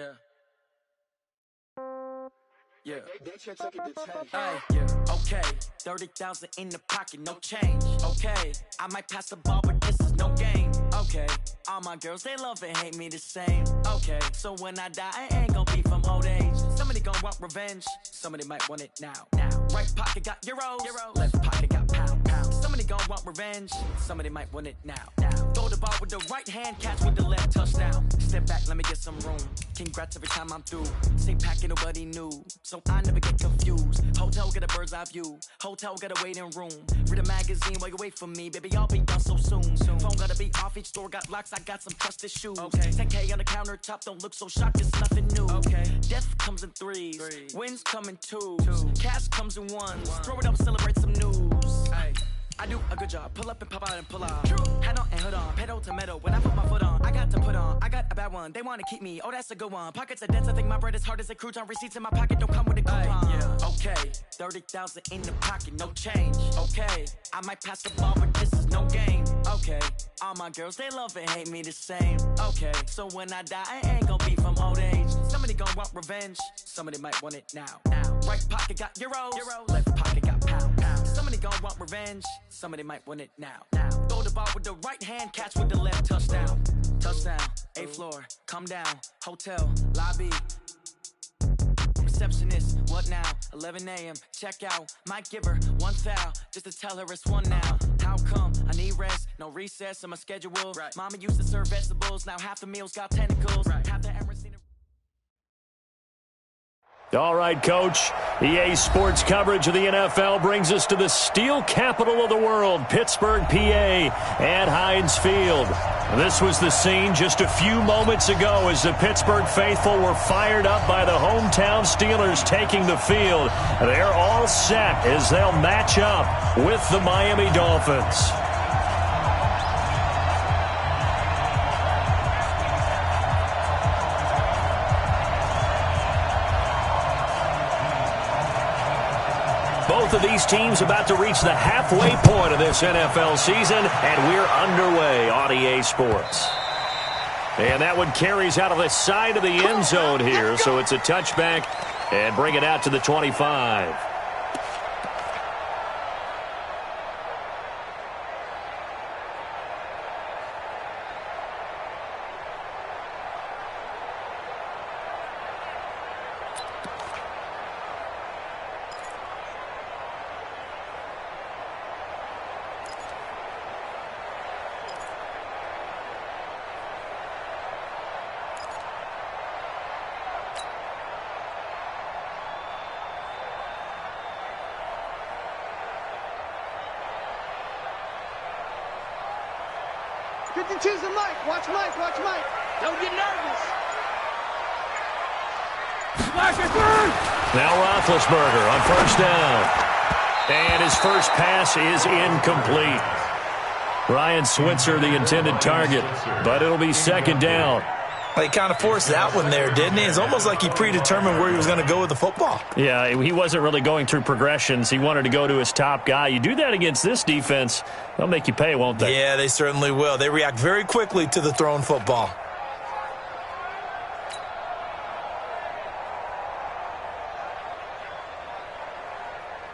Yeah. Yeah. Okay, 30,000 in the pocket, no change. Okay, I might pass the ball, but this is no game. Okay, all my girls, they love and hate me the same. Okay, so when I die, I ain't gon' be from old age. Somebody gon' want revenge, somebody might want it now. Right pocket got euros, left pocket got pound. Somebody gon' want revenge, somebody might want it now. Throw the ball with the right hand, catch with the left, touchdown. Step back, let me get some room. Congrats every time I'm through. Same packet, nobody knew, so I never get confused. Hotel get a bird's eye view, hotel got a waiting room. Read a magazine while you wait for me, baby, I'll be done so soon. Phone gotta be off, each store got locks, I got some trusted shoes. 10K on the countertop, don't look so shocked, it's nothing new. Death comes in threes, wins come in twos, cash comes in ones. Throw it up, celebrate some news. I do a good job, pull up and pop out and pull out. Hat on and hood on, pedal to metal, when I put my foot on, I got to put on, I got a bad one, they wanna keep me, oh that's a good one. Pockets are dense, I think my bread is hard as a crouton, receipts in my pocket don't come with a coupon. Okay, 30,000 in the pocket, no change. Okay, I might pass the ball, but this is no game. Okay, all my girls, they love and hate me the same. Okay, so when I die, I ain't gon' be from old age. Somebody gon' want revenge, somebody might want it now. Right pocket got euros, left pocket got pound. Somebody gon' want revenge, somebody might want it now. Throw the ball with the right hand, catch with the left, touchdown. Touchdown, 8th floor, come down, hotel, lobby. Receptionist, what now? 11 a.m., check out. Might give her one foul, just to tell her it's one now. How come? I need rest, no recess in my schedule. Mama used to serve vegetables, now half the meals got tentacles. Half the Emirates seen it. All right, Coach. EA Sports coverage of the NFL brings us to the steel capital of the world, Pittsburgh, PA, at Heinz Field. This was the scene just a few moments ago as the Pittsburgh faithful were fired up by the hometown Steelers taking the field. They're all set as they'll match up with the Miami Dolphins. Both of these teams about to reach the halfway point of this NFL season, and we're underway on EA Sports. And that one carries out of the side of the end zone here, so it's a touchback and bring it out to the 25. Choose the Mike. Watch Mike. Watch Mike. Don't get nervous. Now Roethlisberger on first down. And his first pass is incomplete. Ryan Switzer, the intended target, but it'll be second down. He kind of forced that one there, didn't he? It's almost like he predetermined where he was going to go with the football. Yeah, he wasn't really going through progressions. He wanted to go to his top guy. You do that against this defense, they'll make you pay, won't they? Yeah, they certainly will. They react very quickly to the thrown football.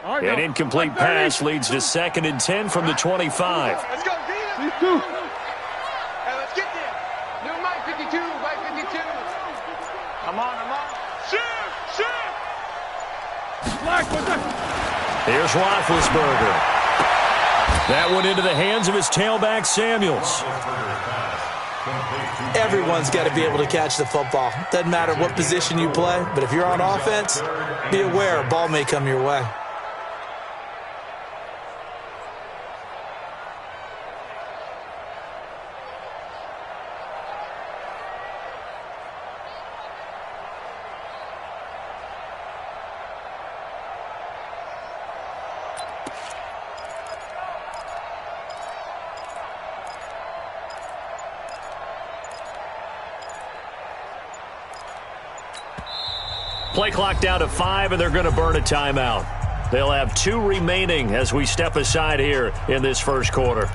An incomplete pass leads to 2nd and 10 from the 25. Let's go, Dina. Hey, let's get there. New Mike 52, Mike 52. I'm on. Shoot. Here's Roethlisberger. That one into the hands of his tailback, Samuels. Everyone's got to be able to catch the football. Doesn't matter what position you play, but if you're on offense, be aware a ball may come your way. Play clock down to 5, and they're going to burn a timeout. They'll have 2 remaining as we step aside here in this first quarter.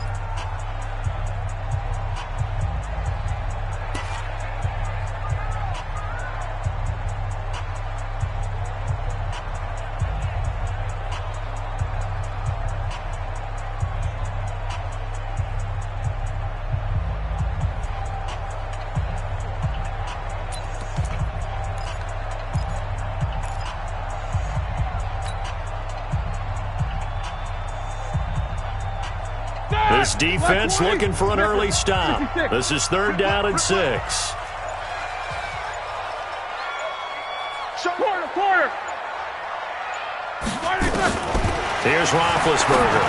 This defense looking for an early stop. This is 3rd down and 6. Quarter. Here's Roethlisberger.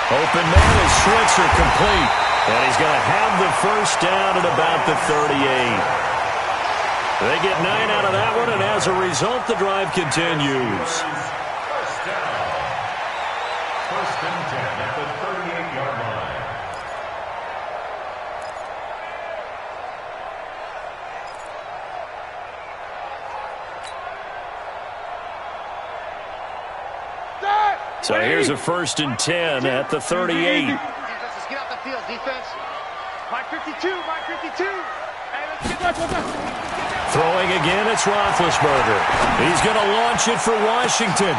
Open man is Switzer, complete. And he's going to have the first down at about the 38. They get 9 out of that one, and as a result, the drive continues. First down. 1st and 10 at the 38-yard line. So here's a 1st and 10 at the 38. Let's get out the field, defense. Mike 52. Hey, let's get Throwing again, it's Roethlisberger. He's going to launch it for Washington.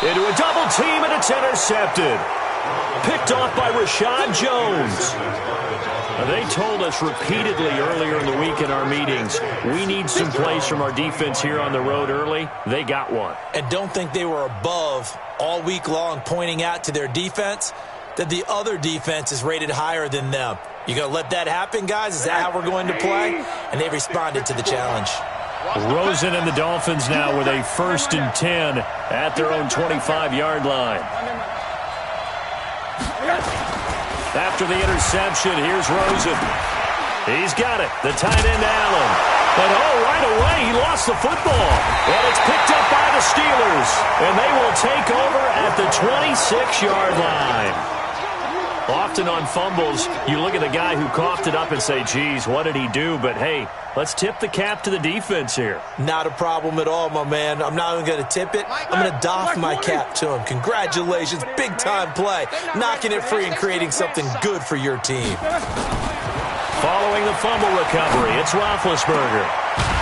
Into a double team, and it's intercepted. Picked off by Rashad Jones. They told us repeatedly earlier in the week in our meetings, we need some plays from our defense here on the road early. They got one. And don't think they were above all week long pointing out to their defense that the other defense is rated higher than them. You going to let that happen, guys? Is that how we're going to play? And they responded to the challenge. Rosen and the Dolphins now with a 1st and 10 at their own 25-yard line. After the interception, here's Rosen. He's got it. The tight end, Allen. But, right away, he lost the football. And it's picked up by the Steelers. And they will take over at the 26-yard line. Often on fumbles, you look at the guy who coughed it up and say, geez, what did he do? But, hey, let's tip the cap to the defense here. Not a problem at all, my man. I'm not even going to tip it. I'm going to doff my cap to him. Congratulations. Big-time play. Knocking it free and creating something good for your team. Following the fumble recovery, it's Roethlisberger.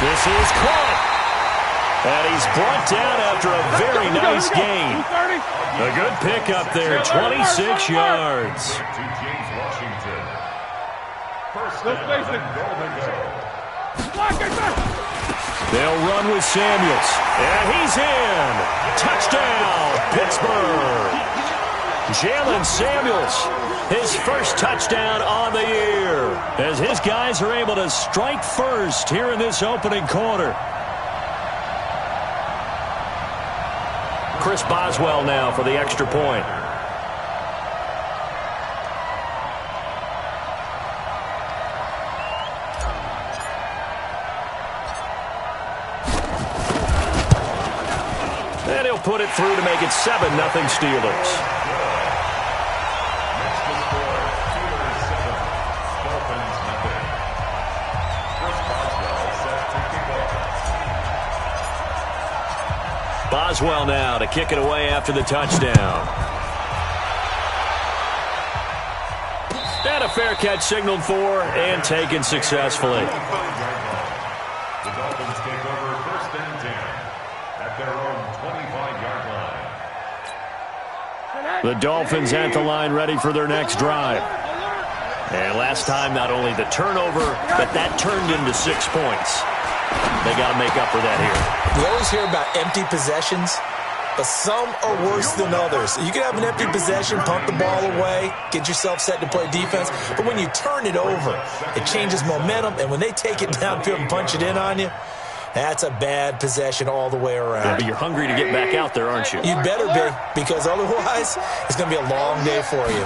This is caught. And he's brought down after a very nice gain. A good pickup there, 26 yards. They'll run with Samuels. And he's in. Touchdown, Pittsburgh. Jalen Samuels, his first touchdown on the year, as his guys are able to strike first here in this opening quarter. Chris Boswell now for the extra point. And he'll put it through to make it 7-0 Steelers. Boswell now to kick it away after the touchdown. And a fair catch signaled for and taken successfully. The Dolphins take over 1st and 10 at their own 25-yard line. The Dolphins at the line ready for their next drive. And last time, not only the turnover, but that turned into 6 points. They got to make up for that here. We always hear about empty possessions, but some are worse than others. You can have an empty possession, pump the ball away, get yourself set to play defense, but when you turn it over, it changes momentum, and when they take it downfield and punch it in on you, that's a bad possession all the way around. Yeah, but you're hungry to get back out there, aren't you? You better be, because otherwise it's going to be a long day for you.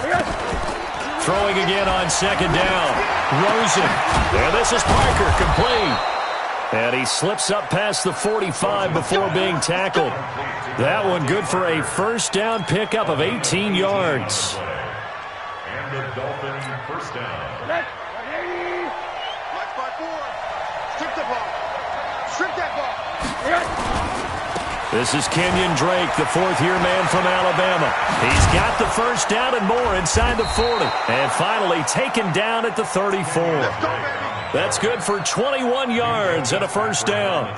Throwing again on 2nd down. Rosen. And this is Parker, complete. And he slips up past the 45 before being tackled. That one good for a 1st down pickup of 18 yards. And the Dolphins 1st down. Black spot 4. Strip the ball. Strip that ball. This is Kenyon Drake, the 4th-year man from Alabama. He's got the 1st down and more inside the 40. And finally taken down at the 34. Let's go, baby. That's good for 21 yards and a first down.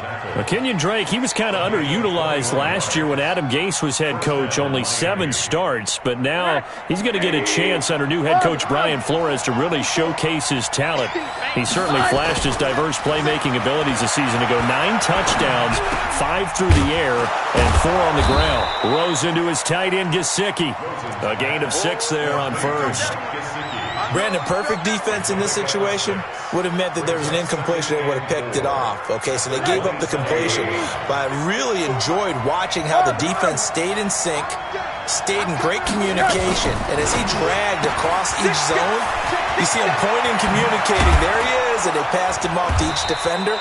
Kenyon Drake, he was kind of underutilized last year when Adam Gase was head coach, only 7 starts. But now he's going to get a chance under new head coach Brian Flores to really showcase his talent. He certainly flashed his diverse playmaking abilities a season ago. 9 touchdowns, 5 through the air, and 4 on the ground. Rose into his tight end, Gesicki. A gain of 6 there on first. Brandon, perfect defense in this situation would have meant that there was an incompletion. They would have picked it off. Okay, so they gave up the completion. But I really enjoyed watching how the defense stayed in sync, stayed in great communication. And as he dragged across each zone, you see him pointing, communicating. There he is, and they passed him off to each defender.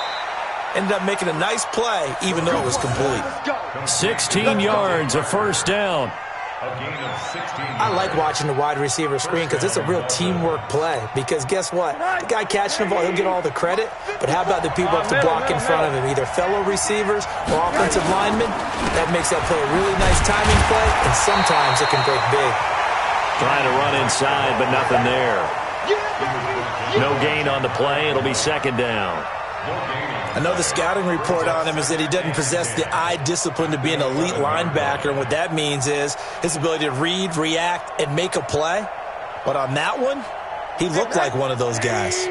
Ended up making a nice play, even though it was complete. 16 yards, a first down. I like watching the wide receiver screen because it's a real teamwork play. Because guess what? The guy catching the ball, he'll get all the credit. But how about the people up to block in front of him, either fellow receivers or offensive linemen? That makes that play a really nice timing play, and sometimes it can break big. Trying to run inside, but nothing there. No gain on the play. It'll be second down. I know the scouting report on him is that he doesn't possess the eye discipline to be an elite linebacker, and what that means is his ability to read, react, and make a play. But on that one, he looked like one of those guys.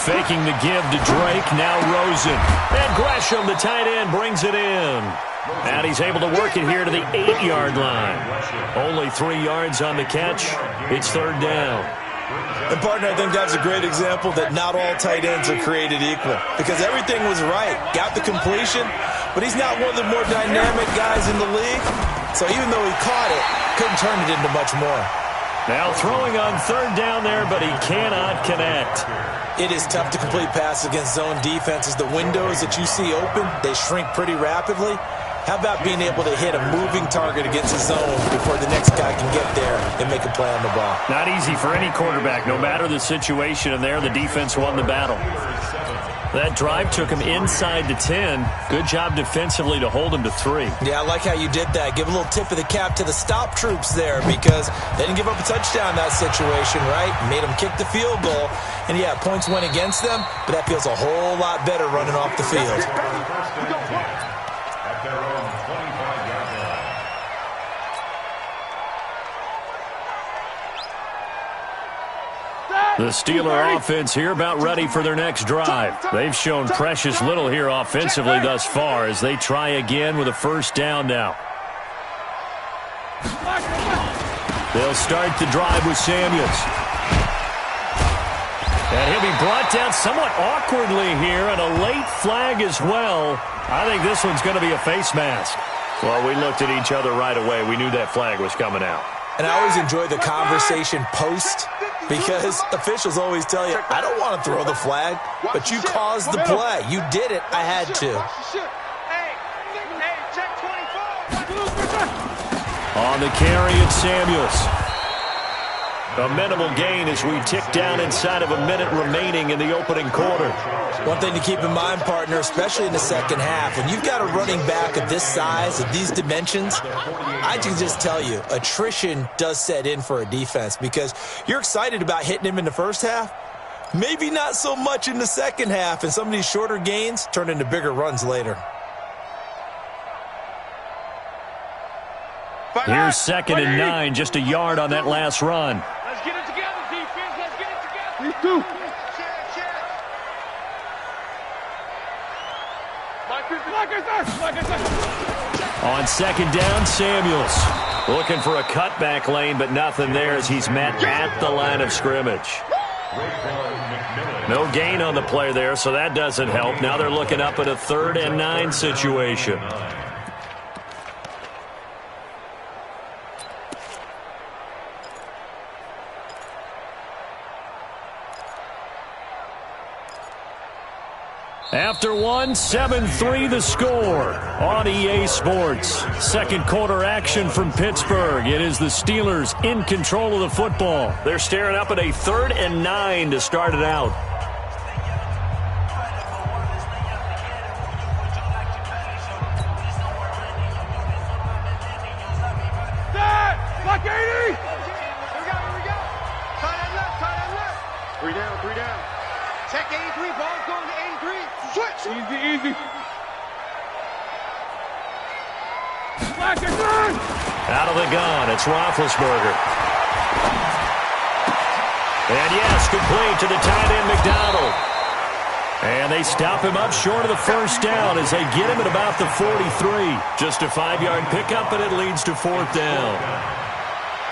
Faking the give to Drake, now Rosen. And Gresham, the tight end, brings it in. And he's able to work it here to the 8-yard line. Only 3 yards on the catch. It's third down. And, partner, I think that's a great example that not all tight ends are created equal. Because everything was right. Got the completion, but he's not one of the more dynamic guys in the league. So even though he caught it, couldn't turn it into much more. Now throwing on third down there, but he cannot connect. It is tough to complete passes against zone defenses. The windows that you see open, they shrink pretty rapidly. How about being able to hit a moving target against a zone before the next guy can get there and make a play on the ball? Not easy for any quarterback, no matter the situation. And there, the defense won the battle. That drive took him inside the 10. Good job defensively to hold him to 3. Yeah, I like how you did that. Give a little tip of the cap to the stop troops there because they didn't give up a touchdown in that situation, right? Made them kick the field goal. And, yeah, points went against them, but that feels a whole lot better running off the field. The Steeler offense here about ready for their next drive. They've shown precious little here offensively thus far as they try again with a first down now. They'll start the drive with Samuels. And he'll be brought down somewhat awkwardly here, and a late flag as well. I think this one's going to be a face mask. Well, we looked at each other right away. We knew that flag was coming out. And I always enjoy the conversation post because officials always tell you, I don't want to throw the flag, but you caused the play. You did it. I had to. On the carry, it's Samuels. A minimal gain as we tick down inside of a minute remaining in the opening quarter. One thing to keep in mind, partner, especially in the second half, when you've got a running back of this size, of these dimensions, I can just tell you, attrition does set in for a defense because you're excited about hitting him in the first half, maybe not so much in the second half, and some of these shorter gains turn into bigger runs later. Here's 2nd and 9, just a yard on that last run. Let's get it together, defense. Let's get it together. 3-2. On 2nd down, Samuels. Looking for a cutback lane, but nothing there as he's met at the line of scrimmage. No gain on the play there, so that doesn't help. Now they're looking up at a 3rd and 9 situation. After one, 7-3 the score on EA Sports. Second quarter action from Pittsburgh. It is the Steelers in control of the football. They're staring up at a 3rd and 9 to start it out. Like 80! 3 down. Check 83, ball's going to 83. Switch. Easy. Out of the gun, it's Roethlisberger. And yes, complete to the tight end, McDonald. And they stop him up short of the first down as they get him at about the 43. Just a 5-yard pickup, and it leads to 4th down.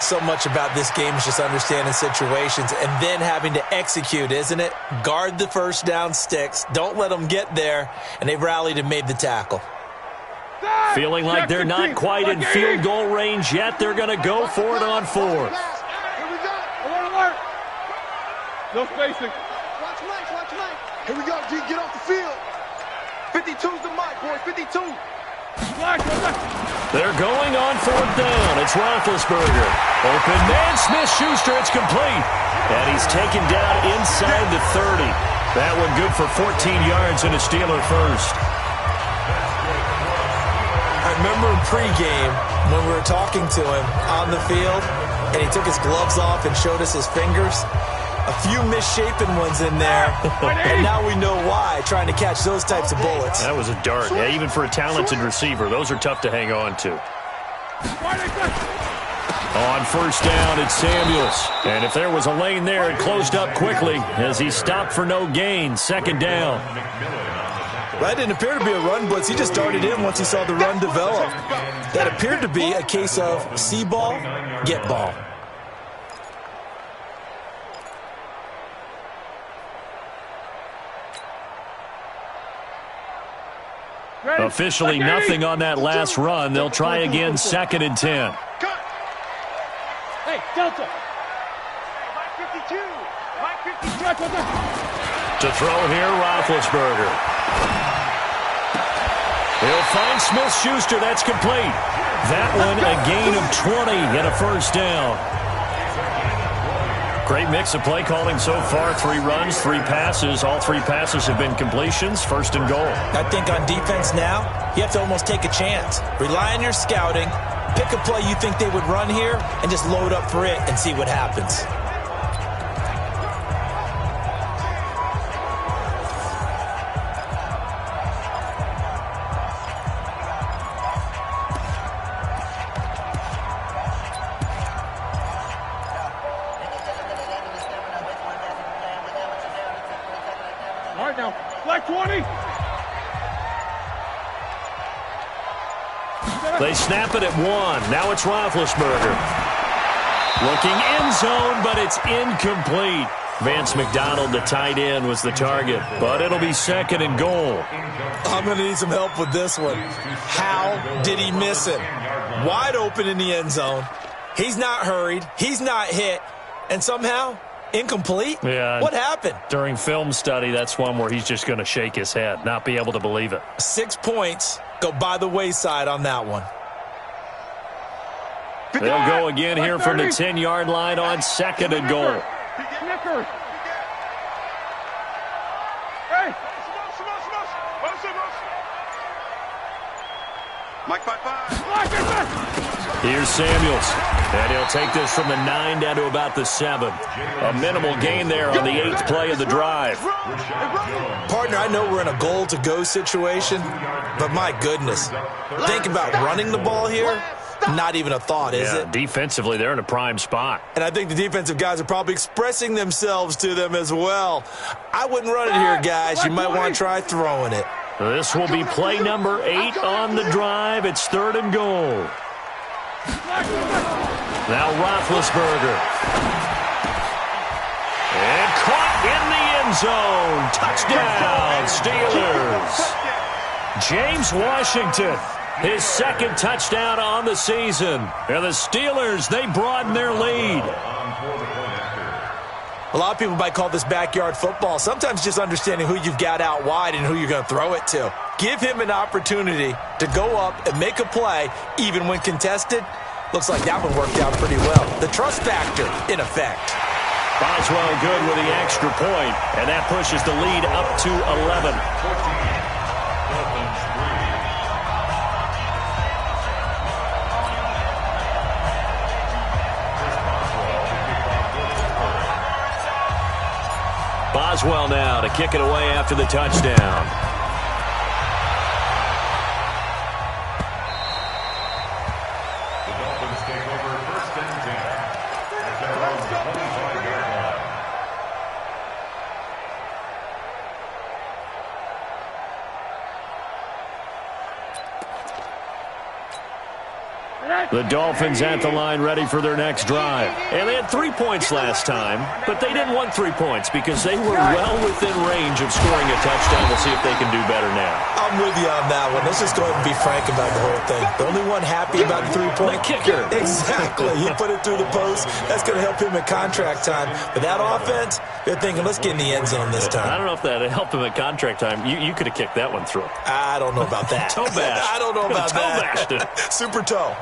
So much about this game is just understanding situations and then having to execute, isn't it? Guard the first down sticks. Don't let them get there. And they've rallied and made the tackle. Feeling like they're not quite in field goal range yet. They're going to go for it on 4th. Here we go. Alert. No spacing. Watch Mike. Here we go, G. Get off the field. 52's the mic, boys. 52. They're going on 4th down. It's Roethlisberger. Open man, Smith-Schuster. It's complete. And he's taken down inside the 30. That one good for 14 yards and a Steeler first. I remember in pregame when we were talking to him on the field, and he took his gloves off and showed us his fingers. A few misshapen ones in there, and now we know why, trying to catch those types of bullets. That was a dart. Yeah, even for a talented receiver, those are tough to hang on to. On 1st down, it's Samuels. And if there was a lane there, it closed up quickly as he stopped for no gain. 2nd down. That didn't appear to be a run blitz. He just darted in once he saw the run develop. That appeared to be a case of see ball, get ball. Officially nothing on that last run. They'll try again, 2nd and 10. Hey, Delta. Mike 52. To throw here, Roethlisberger. He'll find Smith-Schuster. That's complete. That one a gain of 20 and a 1st down. Great mix of play calling so far. 3 runs, 3 passes. All 3 passes have been completions. 1st and goal. I think on defense now, you have to almost take a chance. Rely on your scouting. Pick a play you think they would run here and just load up for it and see what happens. All right, now, flag 20. They snap it at 1. Now it's Roethlisberger. Looking end zone, but it's incomplete. Vance McDonald, the tight end, was the target, but it'll be 2nd and goal. I'm going to need some help with this one. How did he miss him? Wide open in the end zone. He's not hurried. He's not hit. And somehow, incomplete? Yeah. What happened? During film study, that's one where he's just going to shake his head, not be able to believe it. 6 points go by the wayside on that one. They'll go again here from the 10-yard line on 2nd and goal. Snickers. Hey. Mike 5-5. Here's Samuels. And he'll take this from the 9 down to about the 7. A minimal gain there on the 8th play of the drive. Partner, I know we're in a goal-to-go situation, but my goodness. Think about running the ball here. Not even a thought, is it? Defensively, they're in a prime spot. And I think the defensive guys are probably expressing themselves to them as well. I wouldn't run it here, guys. You might want to try throwing it. This will be play number 8 on the drive. It's 3rd and goal. Now Roethlisberger. And caught in the end zone. Touchdown, Steelers. James Washington, his 2nd touchdown on the season. And the Steelers, they broaden their lead. A lot of people might call this backyard football. Sometimes just understanding who you've got out wide and who you're going to throw it to. Give him an opportunity to go up and make a play, even when contested. Looks like that one worked out pretty well. The trust factor in effect. Boswell good with the extra point, and that pushes the lead up to 11. Boswell now to kick it away after the touchdown. The Dolphins take over 1st and 10 at their own 25-yard line. The Dolphins at the line ready for their next drive. And they had 3 points last time, but they didn't want 3 points because they were well within range of scoring a touchdown. We'll see if they can do better now. I'm with you on that one. Let's just go ahead and be frank about the whole thing. The only one happy about the 3-point kicker. Exactly. He put it through the post. That's going to help him in contract time. But that offense, they're thinking, let's get in the end zone this time. I don't know if that helped him at contract time. You could have kicked that one through. I don't know about that. Toe bash. I don't know about toe bashed it. Super toe.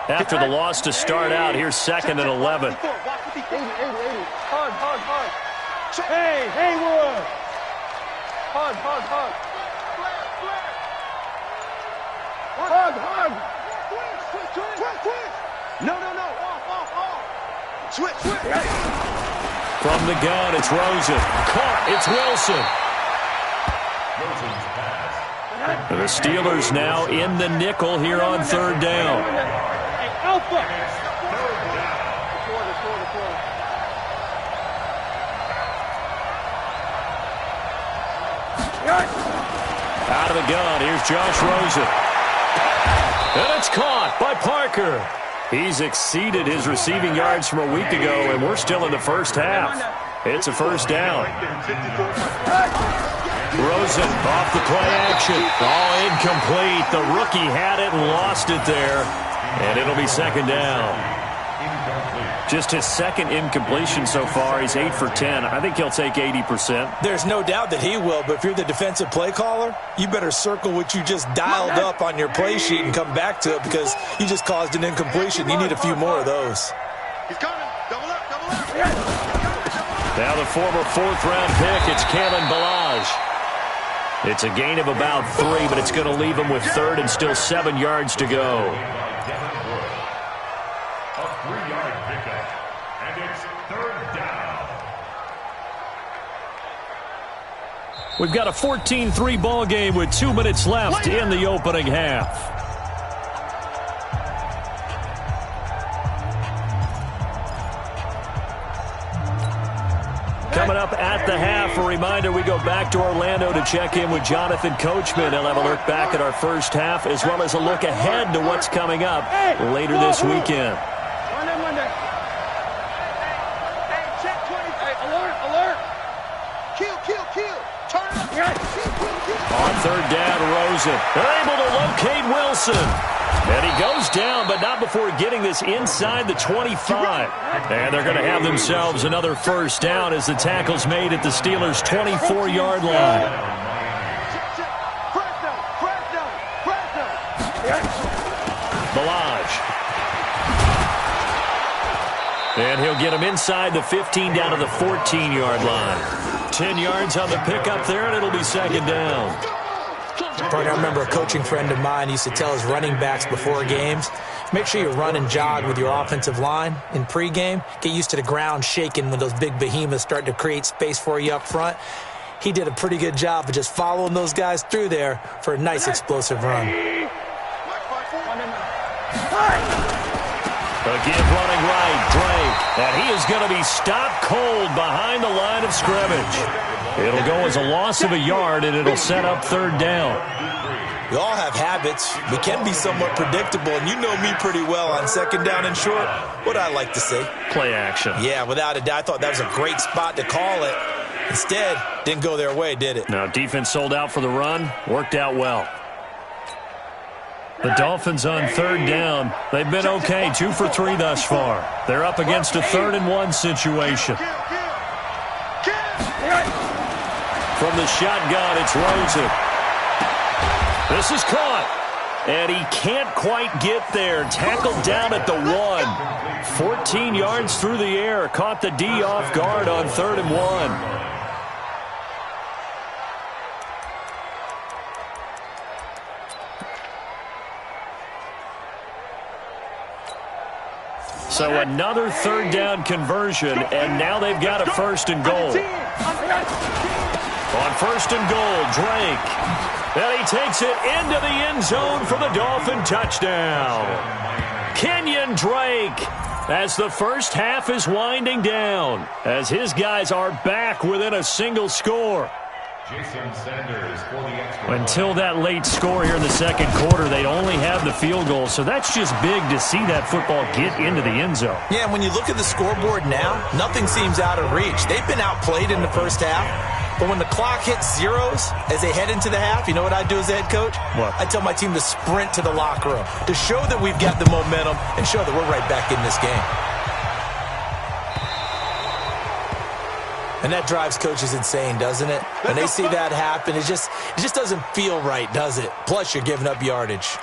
After the loss to start out, here's 2nd and 11. Hard. Hey, Haywood. Hard. No. Off. Switch. From the gun, it's Rosen. Caught, it's Wilson. Rosen's pass. The Steelers now in the nickel here on 3rd down. Hey, Alpha. Out of the gun, here's Josh Rosen. And it's caught by Parker. He's exceeded his receiving yards from a week ago, and we're still in the first half. It's a 1st down. Rosen off the play action. All incomplete. The rookie had it and lost it there. And it'll be 2nd down. Just his 2nd incompletion so far. He's 8 for 10. I think he'll take 80%. There's no doubt that he will, but if you're the defensive play caller, you better circle what you just dialed up on your play sheet and come back to it because you just caused an incompletion. You need a few more of those. He's coming. Double up. Now the former 4th-round pick, it's Kalen Ballage. It's a gain of about 3, but it's going to leave him with 3rd and still 7 yards to go. A 3-yard pickup, and it's 3rd down. We've got a 14-3 ball game with 2 minutes left in the opening half. Coming up at the half, a reminder, we go back to Orlando to check in with Jonathan Coachman. He'll have a look back at our first half as well as a look ahead to what's coming up later this weekend. Monday. Hey, check 20. Hey, alert. Kill. Turn up. On 3rd down, Rosen. They're able to locate Wilson. And he goes down, but not before getting this inside the 25. And they're going to have themselves another 1st down as the tackle's made at the Steelers' 24-yard line. Ballage. And he'll get him inside the 15 down to the 14-yard line. 10 yards on the pickup there, and it'll be 2nd down. Partner, I remember a coaching friend of mine used to tell his running backs before games, make sure you run and jog with your offensive line in pregame. Get used to the ground shaking when those big behemoths start to create space for you up front. He did a pretty good job of just following those guys through there for a nice explosive run. Again running right, Drake. And he is going to be stopped cold behind the line of scrimmage. It'll go as a loss of a yard, and it'll set up 3rd down. We all have habits. We can be somewhat predictable, and you know me pretty well on 2nd down and short. What I like to say? Play action. Yeah, without a doubt. I thought that was a great spot to call it. Instead, didn't go their way, did it? Now, defense sold out for the run. Worked out well. The Dolphins on 3rd down. They've been okay, 2 for 3 thus far. They're up against a 3rd and 1 situation. From the shotgun, it's Rosen. This is caught. And he can't quite get there. Tackled down at the 1. 14 yards through the air. Caught the D off guard on 3rd and 1. So another third down conversion, and now they've got a first and goal. On first and goal, Drake. And he takes it into the end zone for the Dolphin touchdown. Kenyon Drake, as the first half is winding down, as his guys are back within a single score. Jason Sanders for the extra. Until that late score here in the second quarter, they only have the field goal, so that's just big to see that football get into the end zone. Yeah, and when you look at the scoreboard now, nothing seems out of reach. They've been outplayed in the first half, but when the clock hits zeros as they head into the half, you know what I do as a head coach? What? I tell my team to sprint to the locker room to show that we've got the momentum and show that we're right back in this game. And that drives coaches insane, doesn't it? When they see that happen, it just doesn't feel right, does it? Plus, you're giving up yardage.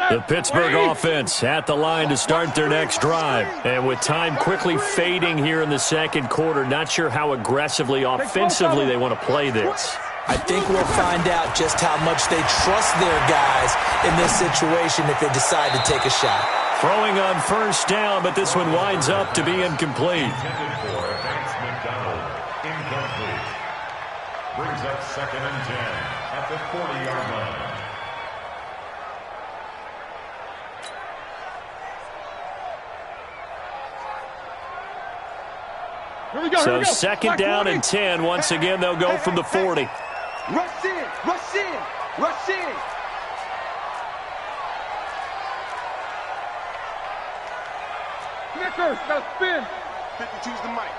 The Pittsburgh offense at the line to start their next drive. And with time quickly fading here in the second quarter, not sure how aggressively, offensively they want to play this. I think we'll find out just how much they trust their guys in this situation if they decide to take a shot. Throwing on first down, but this one winds up to be incomplete. Intended for Vance McDonald. Incomplete. Brings up 2nd and 10 at the 40-yard line. So second down and 10. Once again, they'll go from the 40. Rush in, rush in, rush in. Snickers, now spin. 52's the mic.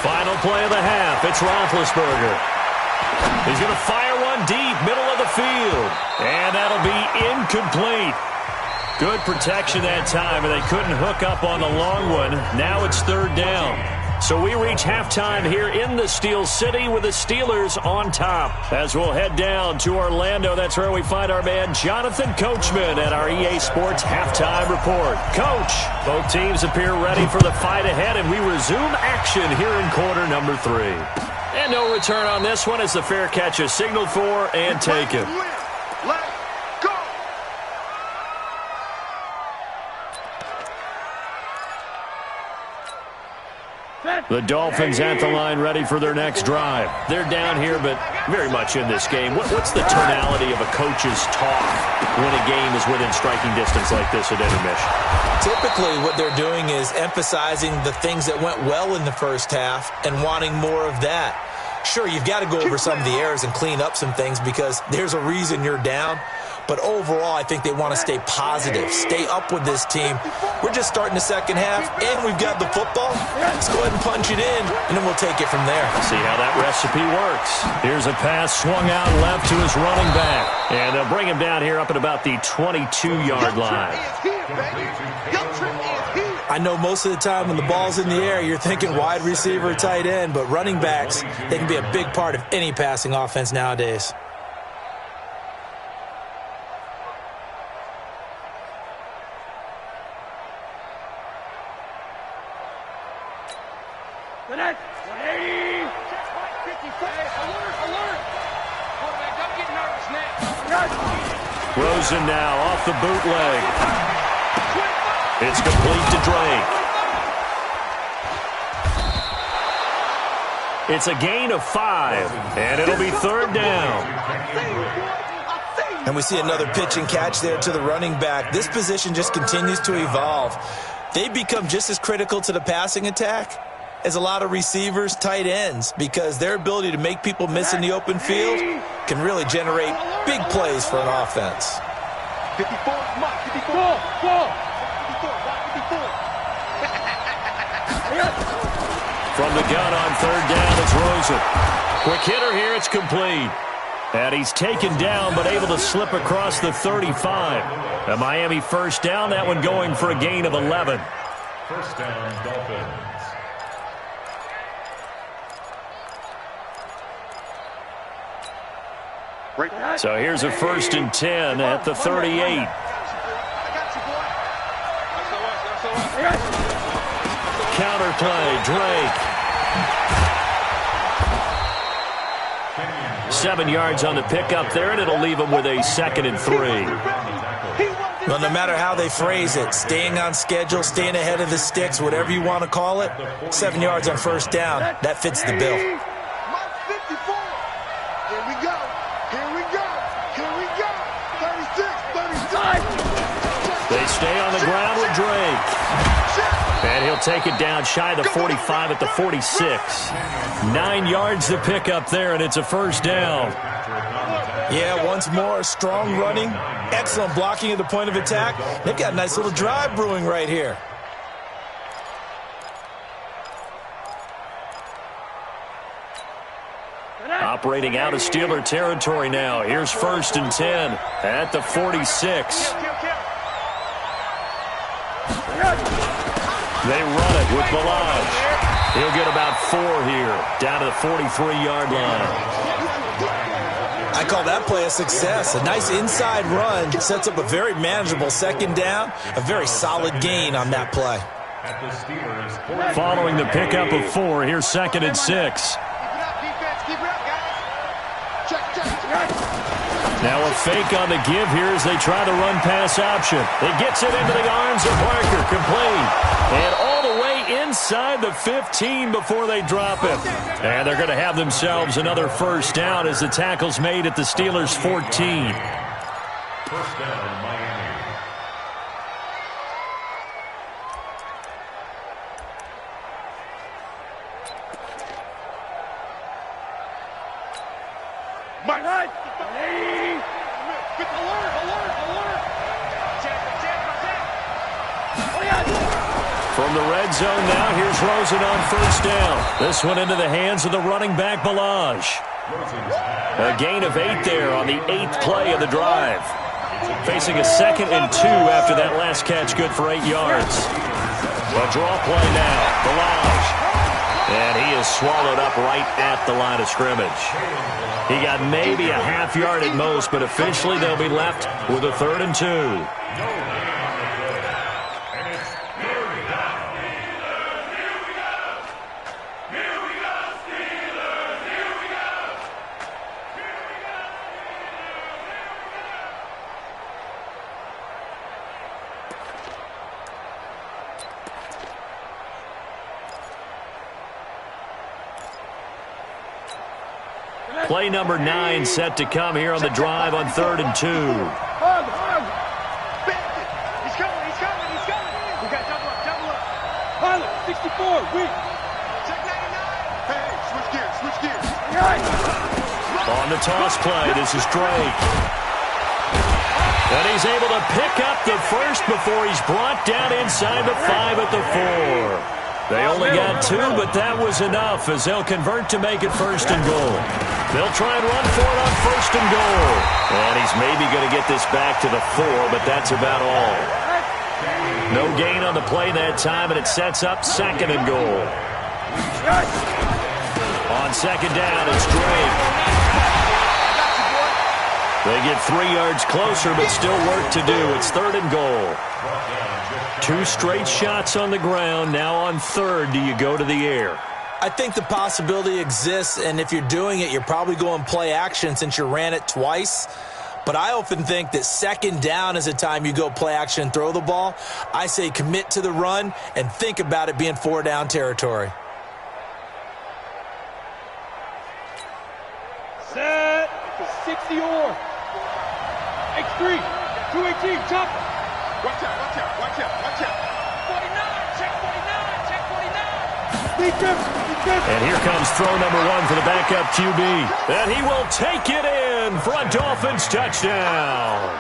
Final play of the half. It's Roethlisberger. He's going to fire one deep, middle of the field. And that'll be incomplete. Good protection that time, and they couldn't hook up on the long one. Now it's third down. So we reach halftime here in the Steel City with the Steelers on top. As we'll head down to Orlando, that's where we find our man Jonathan Coachman at our EA Sports Halftime Report. Coach, both teams appear ready for the fight ahead, and we resume action here in quarter number 3. And no return on this one as the fair catch is signaled for and taken. The Dolphins at the line ready for their next drive. They're down here, but very much in this game. What's the tonality of a coach's talk when a game is within striking distance like this at intermission? Typically, what they're doing is emphasizing the things that went well in the first half and wanting more of that. Sure, you've got to go over some of the errors and clean up some things because there's a reason you're down. But overall, I think they want to stay positive, stay up with this team. We're just starting the second half, and we've got the football. Let's go ahead and punch it in, and then we'll take it from there. See how that recipe works. Here's a pass swung out left to his running back. And they'll bring him down here up at about the 22-yard line. I know most of the time when the ball's in the air, you're thinking wide receiver, tight end, but running backs, they can be a big part of any passing offense nowadays. Rosen now off the bootleg. It's complete to Drake. It's a gain of 5, and it'll be third down. And we see another pitch and catch there to the running back. This position just continues to evolve. They become just as critical to the passing attack as a lot of receivers, tight ends, because their ability to make people miss in the open field can really generate big plays for an offense. 54, 54. From the gun on third down, it's Rosen. Quick hitter here, it's complete. And he's taken down, but able to slip across the 35. A Miami first down, that one going for a gain of 11. First down, Dolphins. So here's a 1st and 10 at the 38. Counterplay, Drake. 7 yards on the pickup there, and it'll leave him with a 2nd and 3. Well, no matter how they phrase it, staying on schedule, staying ahead of the sticks, whatever you want to call it, 7 yards on 1st down, that fits the bill. Here we go. Here we go. Here we go. 36, 36. They stay on the ground with Drake. And he'll take it down shy of the 45 at the 46. 9 yards to pick up there, and it's a 1st down. Yeah, once more, strong running, excellent blocking at the point of attack. They've got a nice little drive brewing right here. Operating out of Steeler territory now. Here's 1st and 10 at the 46. They run it with Balazs. He'll get about 4 here, down to the 43-yard line. I call that play a success. A nice inside run sets up a very manageable 2nd down, a very solid gain on that play. Following the pickup of 4, here's 2nd and 6. Now a fake on the give here as they try the run-pass option. It gets it into the arms of Parker, complete. And all the way inside the 15 before they drop it. And they're going to have themselves another 1st down as the tackle's made at the Steelers' 14. 1st down, Miami. From the red zone now, here's Rosen on 1st down. This one into the hands of the running back, Balazs. A gain of 8 there on the 8th play of the drive. Facing a 2nd and 2 after that last catch, good for 8 yards. A draw play now, Balazs. And he is swallowed up right at the line of scrimmage. He got maybe a half yard at most, but officially they'll be left with a 3rd and 2. Play number 9 set to come here on the drive on 3rd and 2. He's coming. He's coming. We got double up. Pilot, 64, weak. Check 99. Hey, switch gears. On the toss play, this is Drake. And he's able to pick up the 1st before he's brought down inside the 5 at the 4. They only got 2, but that was enough as they'll convert to make it 1st and goal. They'll try and run for it on 1st and goal. And he's maybe going to get this back to the 4, but that's about all. No gain on the play that time, and it sets up 2nd and goal. On 2nd down, it's Drake. They get 3 yards closer, but still work to do. It's 3rd and goal. 2 straight shots on the ground. Now on 3rd, do you go to the air? I think the possibility exists, and if you're doing it, you're probably going play action since you ran it twice. But I often think that 2nd down is a time you go play action and throw the ball. I say commit to the run and think about it being 4 down territory. Set. 60 or. X3. 218. Jump. Watch out. 49. Check 49. And here comes throw number 1 for the backup QB. And he will take it in for a Dolphins touchdown.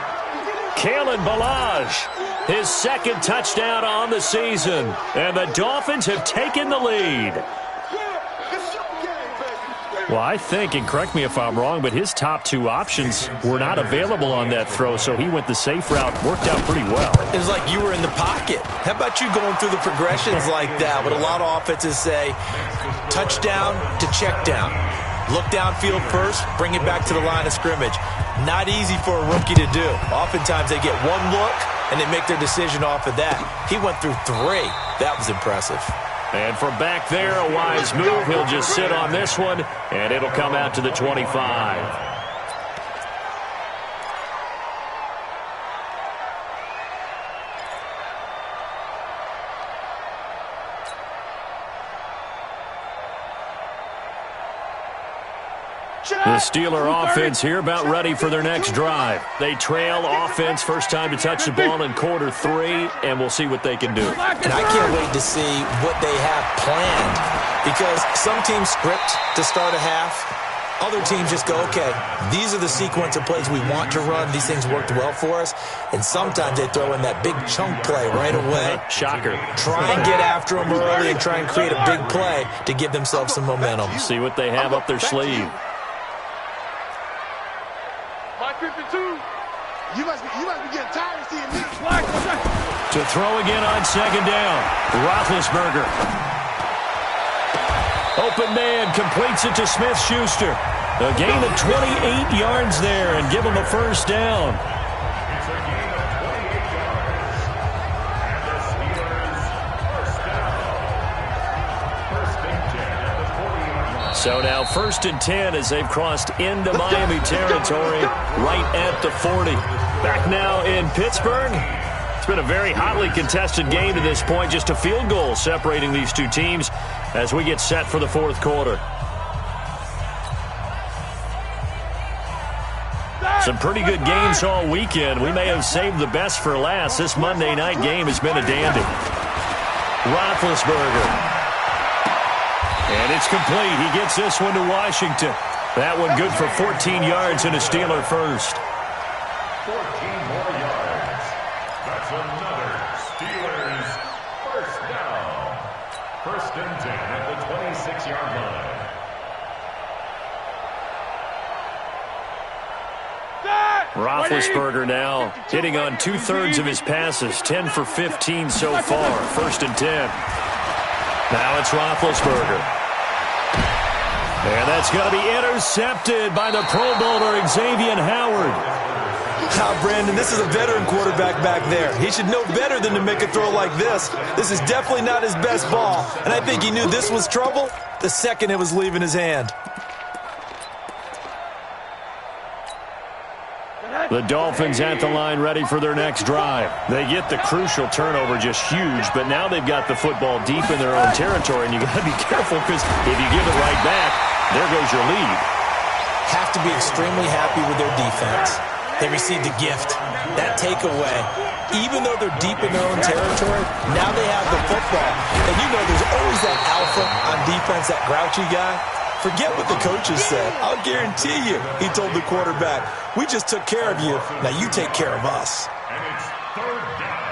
Kalen Balazs, his 2nd touchdown on the season. And the Dolphins have taken the lead. Well, I think, and correct me if I'm wrong, but his top 2 options were not available on that throw, so he went the safe route. Worked out pretty well. It was like you were in the pocket. How about you going through the progressions like that? What a lot of offenses say, touchdown to check down. Look downfield first, bring it back to the line of scrimmage. Not easy for a rookie to do. Oftentimes they get one look, and they make their decision off of that. He went through 3. That was impressive. And from back there, a wise move. He'll just sit on this one, and it'll come out to the 25. The Steeler offense here about ready for their next drive. They trail offense first time to touch the ball in quarter 3, and we'll see what they can do. And I can't wait to see what they have planned, because some teams script to start a half. Other teams just go, okay, these are the sequence of plays we want to run. These things worked well for us. And sometimes they throw in that big chunk play right away. Shocker. Try and get after them early and try and create a big play to give themselves some momentum. See what they have up their sleeve. 52. You must be getting tired of seeing me. To throw again on second down. Roethlisberger. Open man completes it to Smith-Schuster. A gain of 28 yards there and give him a first down. It's a gain of 28 yards. And the Steelers first down. First and 10 at the 40-yard line. So now first and 10 as they've crossed into Miami territory right at the 40. Back now in Pittsburgh. It's been a very hotly contested game to this point. Just a field goal separating these two teams as we get set for the fourth quarter. Some pretty good games all weekend. We may have saved the best for last. This Monday night game has been a dandy. Roethlisberger. And it's complete. He gets this one to Washington. That one good for 14 yards and a Steeler first. 14 more yards. That's another Steelers first down. First and 10 at the 26-yard line. Roethlisberger now hitting on 2/3 of his passes, 10 for 15 so far. First and 10. Now it's Roethlisberger. And that's going to be intercepted by the Pro Bowler Xavier Howard. Now, Brandon, this is a veteran quarterback back there. He should know better than to make a throw like this. This is definitely not his best ball, and I think he knew this was trouble the second it was leaving his hand. The Dolphins at the line ready for their next drive. They get the crucial turnover, just huge, but now they've got the football deep in their own territory, and you got to be careful because if you give it right back, there goes your lead. Have to be extremely happy with their defense. They received a gift. That takeaway, even though they're deep in their own territory, now they have the football. And you know there's always that alpha on defense, that grouchy guy. Forget what the coaches said. I'll guarantee you, he told the quarterback, we just took care of you. Now you take care of us. And it's third down.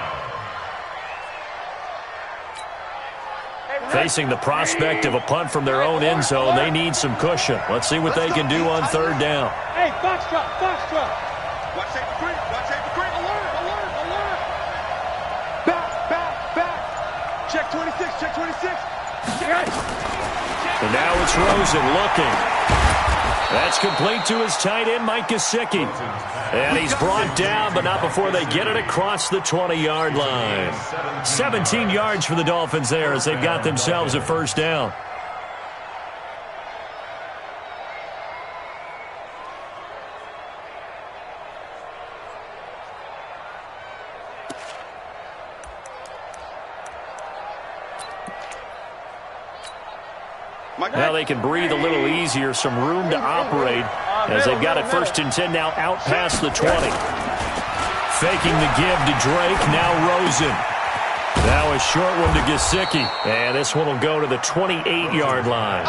Facing the prospect of a punt from their own end zone, they need some cushion. Let's see what they can do on third down. Hey, box drop, box drop. Watch tape the creek, watch tape the creek. Alert, alert, alert. Back. Check 26, check 26. And now it's Rosen looking. That's complete to his tight end, Mike Gesicki. And he's brought down, but not before they get it across the 20-yard line. 17 yards for the Dolphins there as they've got themselves a first down. Now they can breathe a little easier, some room to operate as they've got it first and 10 now out past the 20. Faking the give to Drake, now Rosen. Now a short one to Gesicki, and this one will go to the 28-yard line.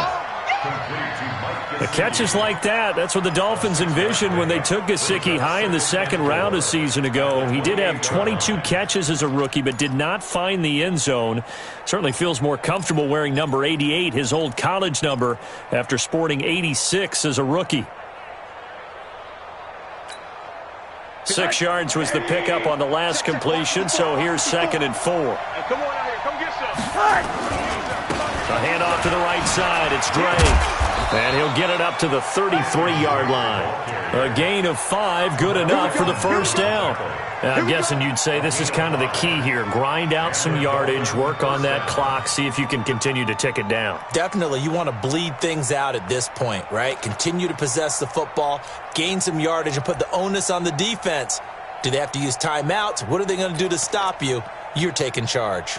The catches like that, that's what the Dolphins envisioned when they took Gesicki high in the second round a season ago. He did have 22 catches as a rookie, but did not find the end zone. Certainly feels more comfortable wearing number 88, his old college number, after sporting 86 as a rookie. 6 yards was the pickup on the last completion, so here's 2nd and 4. Hey, come on out here, come get some. A handoff to the right side, it's Drake. And he'll get it up to the 33-yard line. A gain of 5, good enough for the first down. I'm guessing you'd say this is kind of the key here. Grind out some yardage, work on that clock, see if you can continue to tick it down. Definitely, you want to bleed things out at this point, right? Continue to possess the football, gain some yardage, and put the onus on the defense. Do they have to use timeouts? What are they going to do to stop you? You're taking charge.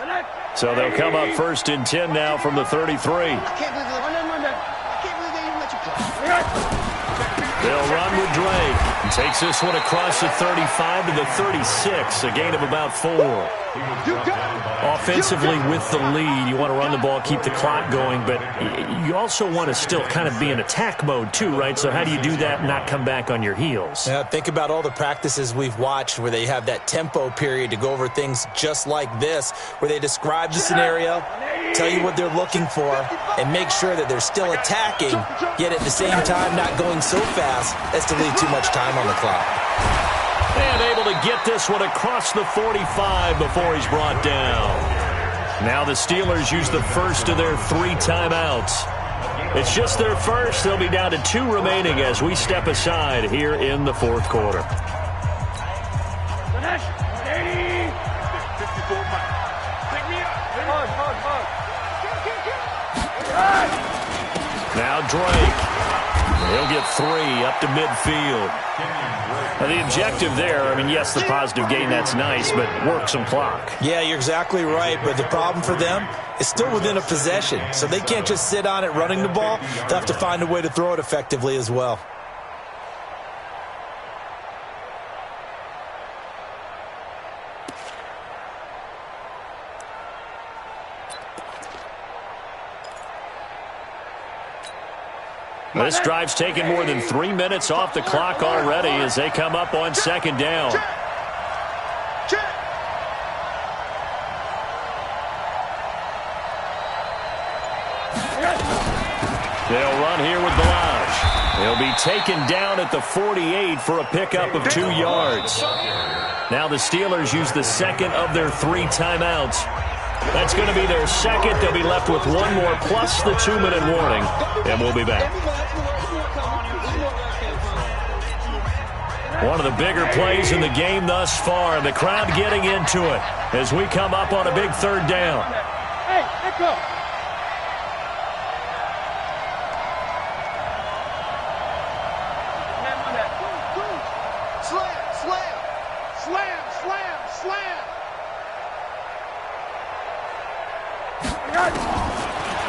So they'll come up 1st and 10 now from the 33. They'll run with Drake. And takes this one across the 35 to the 36, a gain of about 4. Offensively with the lead, you want to run the ball, keep the clock going, but you also want to still kind of be in attack mode too, right? So how do you do that and not come back on your heels? Yeah, think about all the practices we've watched where they have that tempo period to go over things just like this, where they describe the scenario, tell you what they're looking for, and make sure that they're still attacking, yet at the same time not going so fast as to leave too much time on the clock. And able to get this one across the 45 before he's brought down. Now the Steelers use the first of their 3 timeouts. It's just their first. They'll be down to 2 remaining as we step aside here in the 4th quarter. Now Drake. He'll get 3 up to midfield. Now the objective there, I mean, yes, the positive gain, that's nice, but work some clock. Yeah, you're exactly right, but the problem for them is still within a possession, so they can't just sit on it running the ball. They'll have to find a way to throw it effectively as well. This drive's taken more than 3 minutes off the clock already as they come up on 2nd down. They'll run here with Balaj. He'll be taken down at the 48 for a pickup of 2 yards. Now the Steelers use the 2nd of their 3 timeouts. That's going to be their 2nd. They'll be left with 1 more plus the 2-minute warning, and we'll be back. One of the bigger plays in the game thus far. The crowd getting into it as we come up on a big 3rd down. Hey, let go.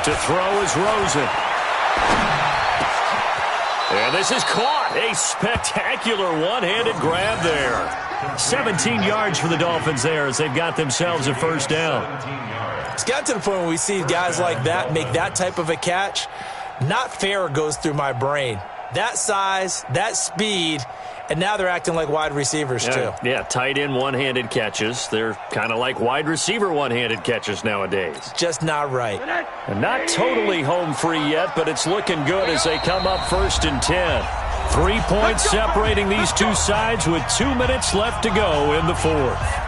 To throw is Rosen. And this is caught. A spectacular one-handed grab there. 17 yards for the Dolphins there as they've got themselves a 1st down. It's gotten to the point where we see guys like that make that type of a catch. Not fair goes through my brain. That size, that speed, and now they're acting like wide receivers too. Yeah, tight end one-handed catches. They're kind of like wide receiver one-handed catches nowadays. Just not right. And not totally home free yet, but it's looking good as they come up 1st and 10. 3 points separating these two sides with 2 minutes left to go in the 4th.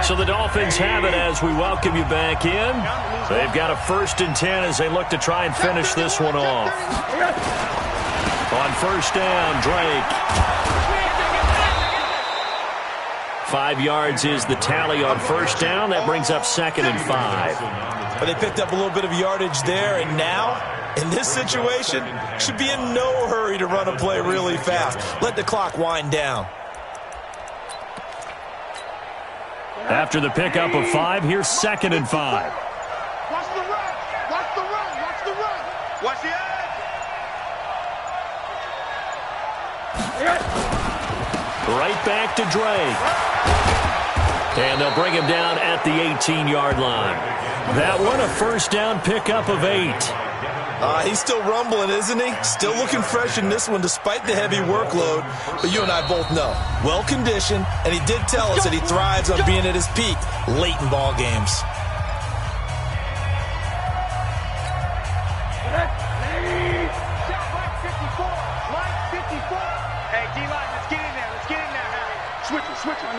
So the Dolphins have it as we welcome you back in. They've got a 1st and 10 as they look to try and finish this one off. On 1st down, Drake. 5 yards is the tally on 1st down. That brings up 2nd and 5. But they picked up a little bit of yardage there, and now, in this situation, should be in no hurry to run a play really fast. Let the clock wind down. After the pickup of 5, here's 2nd and 5. Watch the run. Watch the run. Watch the run. Watch the edge. Right back to Drake. And they'll bring him down at the 18-yard line. That one, a 1st down pickup of 8. He's still rumbling, isn't he? Still looking fresh in this one despite the heavy workload. But you and I both know, well-conditioned, and he did tell us that he thrives on being at his peak late in ball games. Hey, D-line, let's get in there. Let's get in there, Harry. Switch Switch it.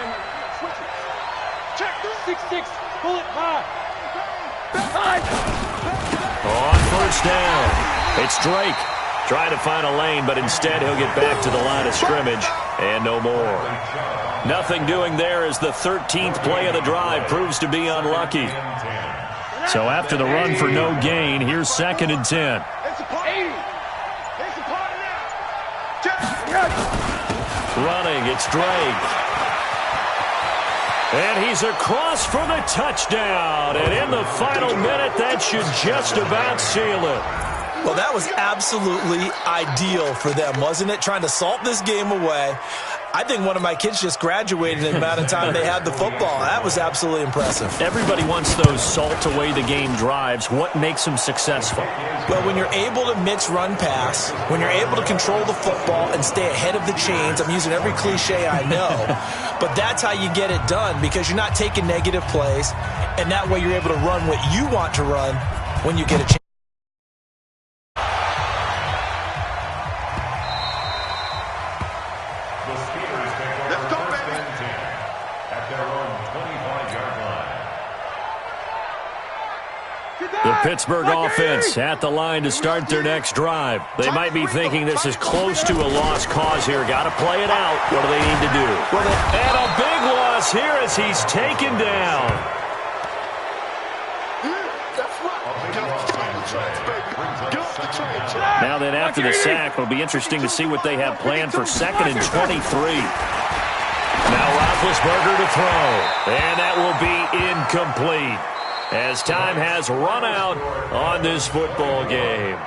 Switch it. Check. 6-6. Pull it high. On first down, it's Drake trying to find a lane, but instead he'll get back to the line of scrimmage and no more. Nothing doing there as the 13th play of the drive proves to be unlucky. So after the run for no gain, here's 2nd and 10. Running, it's Drake. And he's across for the touchdown. And in the final minute, that should just about seal it. Well, that was absolutely ideal for them, wasn't it? Trying to salt this game away. I think one of my kids just graduated in the amount of time they had the football. That was absolutely impressive. Everybody wants those salt-away-the-game drives. What makes them successful? Well, when you're able to mix run-pass, when you're able to control the football and stay ahead of the chains, I'm using every cliche I know, but that's how you get it done because you're not taking negative plays, and that way you're able to run what you want to run when you get a chance. The Pittsburgh offense at the line to start their next drive. They might be thinking this is close to a lost cause here. Got to play it out. What do they need to do? And a big loss here as he's taken down. Now then, after the sack, it'll be interesting to see what they have planned for 2nd and 23. Now Roethlisberger to throw. And that will be incomplete, as time has run out on this football game.